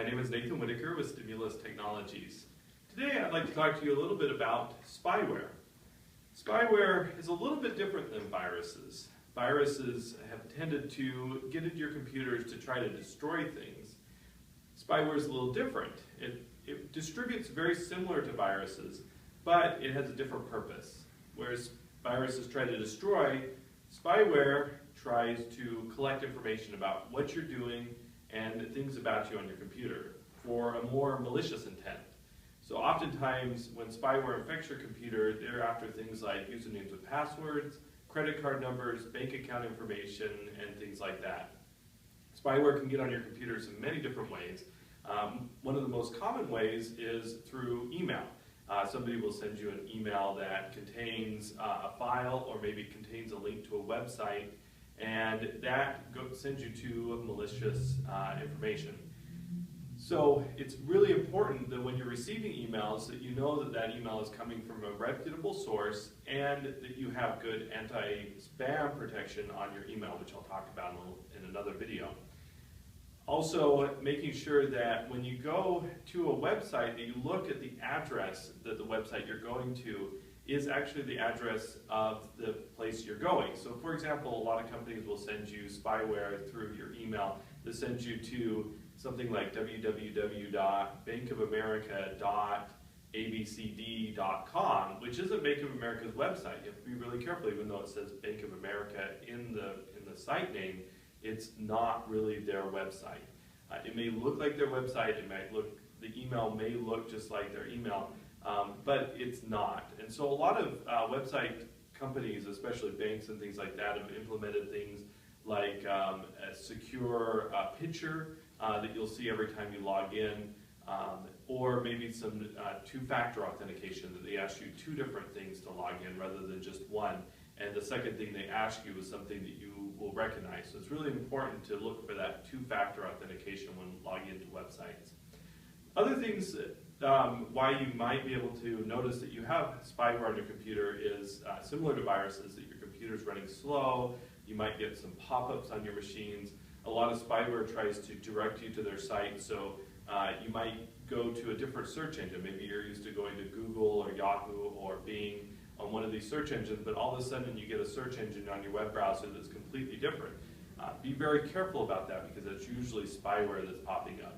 My name is Nathan Whittacre with Stimulus Technologies. Today I'd like to talk to you a little bit about spyware. Spyware is a little bit different than viruses. Viruses have tended to get into your computers to try to destroy things. Spyware is a little different. It distributes very similar to viruses, but it has a different purpose. Whereas viruses try to destroy, spyware tries to collect information about what you're doing and things about you on your computer for a more malicious intent. So oftentimes when spyware infects your computer, they're after things like usernames and passwords, credit card numbers, bank account information, and things like that. Spyware can get on your computers in many different ways. One of the most common ways is through email. Somebody will send you an email that contains a file or maybe contains a link to a website, and that sends you to malicious information. So it's really important that when you're receiving emails that you know that that email is coming from a reputable source and that you have good anti-spam protection on your email, which I'll talk about in another video. Also, making sure that when you go to a website that you look at the address that the website you're going to is actually the address of the place you're going. So for example, a lot of companies will send you spyware through your email that sends you to something like www.bankofamerica.abcd.com, which isn't Bank of America's website. You have to be really careful, even though it says Bank of America in the site name, it's not really their website. It may look like their website, the email may look just like their email, but it's not. And so a lot of website companies, especially banks and things like that, have implemented things like a secure picture that you'll see every time you log in, or maybe some two-factor authentication that they ask you two different things to log in rather than just one. And the second thing they ask you is something that you will recognize. So it's really important to look for that two-factor authentication when logging into websites. Other things why you might be able to notice that you have spyware on your computer is similar to viruses, that your computer's running slow. You might get some pop-ups on your machines. A lot of spyware tries to direct you to their site, so you might go to a different search engine. Maybe you're used to going to Google or Yahoo or Bing on one of these search engines, but all of a sudden you get a search engine on your web browser that's completely different. Be very careful about that because it's usually spyware that's popping up.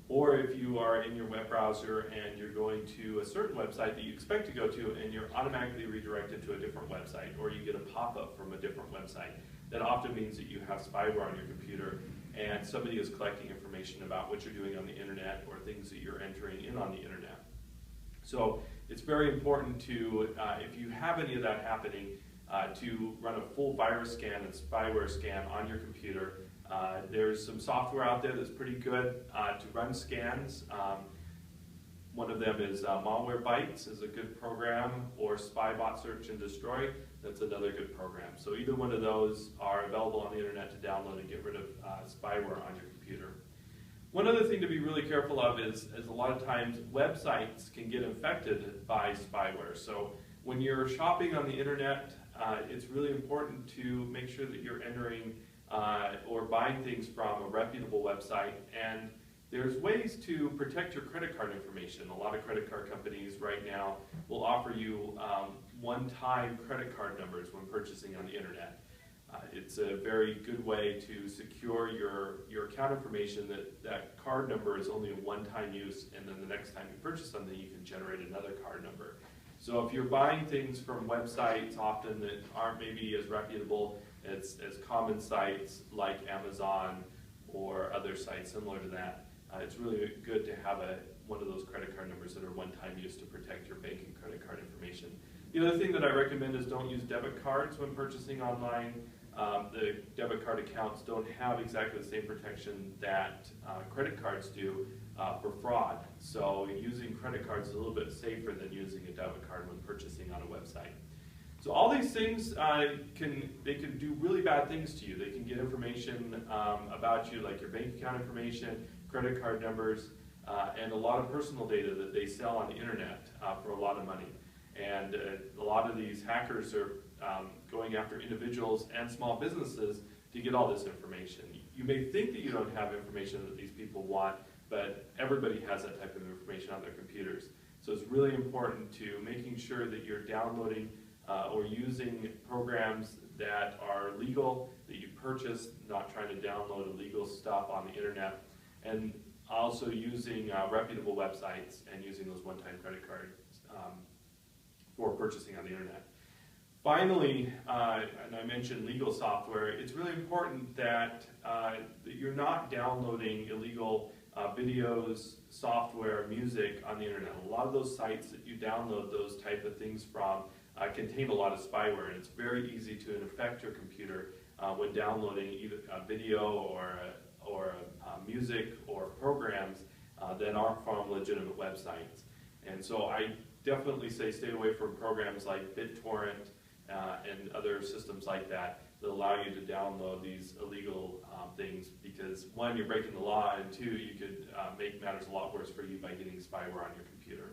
Or if you are in your web browser and you're going to a certain website that you expect to go to and you're automatically redirected to a different website, or you get a pop-up from a different website, that often means that you have spyware on your computer and somebody is collecting information about what you're doing on the internet or things that you're entering in on the internet. So it's very important to, if you have any of that happening, to run a full virus scan and spyware scan on your computer. There's some software out there that's pretty good to run scans. One of them is Malwarebytes is a good program, or Spybot Search and Destroy, that's another good program. So either one of those are available on the internet to download and get rid of spyware on your computer. One other thing to be really careful of is a lot of times websites can get infected by spyware. So when you're shopping on the internet, it's really important to make sure that you're entering or buying things from a reputable website. And there's ways to protect your credit card information. A lot of credit card companies right now will offer you one-time credit card numbers when purchasing on the internet. It's a very good way to secure your account information that card number is only a one-time use, and then the next time you purchase something you can generate another card number. So if you're buying things from websites often that aren't maybe as reputable as common sites like Amazon or other sites similar to that, it's really good to have one of those credit card numbers that are one-time use to protect your bank and credit card information. The other thing that I recommend is don't use debit cards when purchasing online. The debit card accounts don't have exactly the same protection that credit cards do for fraud. So using credit cards is a little bit safer than using a debit card when purchasing on a website. So all these things, can do really bad things to you. They can get information about you, like your bank account information, credit card numbers, and a lot of personal data that they sell on the internet for a lot of money. And a lot of these hackers are going after individuals and small businesses to get all this information. You may think that you don't have information that these people want, but everybody has that type of information on their computers. So it's really important to making sure that you're downloading or using programs that are legal, that you purchase, not trying to download illegal stuff on the internet, and also using reputable websites and using those one-time credit cards for purchasing on the internet. Finally, and I mentioned legal software, it's really important that you're not downloading illegal videos, software, music on the internet. A lot of those sites that you download those type of things from contain a lot of spyware, and it's very easy to infect your computer when downloading either a video or music or programs that aren't from legitimate websites. And so I definitely say stay away from programs like BitTorrent and other systems like that allow you to download these illegal things, because one, you're breaking the law, and two, you could make matters a lot worse for you by getting spyware on your computer.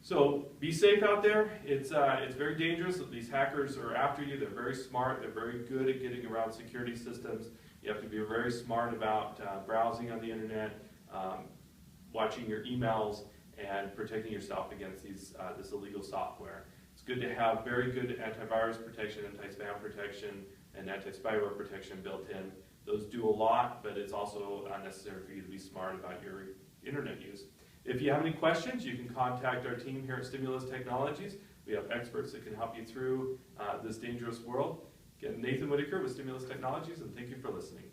So be safe out there. It's very dangerous. These hackers are after you. They're very smart. They're very good at getting around security systems. You have to be very smart about browsing on the internet, watching your emails, and protecting yourself against this illegal software. It's good to have very good antivirus protection, anti-spam protection, and anti-spyware protection built in. Those do a lot, but it's also necessary for you to be smart about your internet use. If you have any questions, you can contact our team here at Stimulus Technologies. We have experts that can help you through this dangerous world. Again, Nathan Whittacre with Stimulus Technologies, and thank you for listening.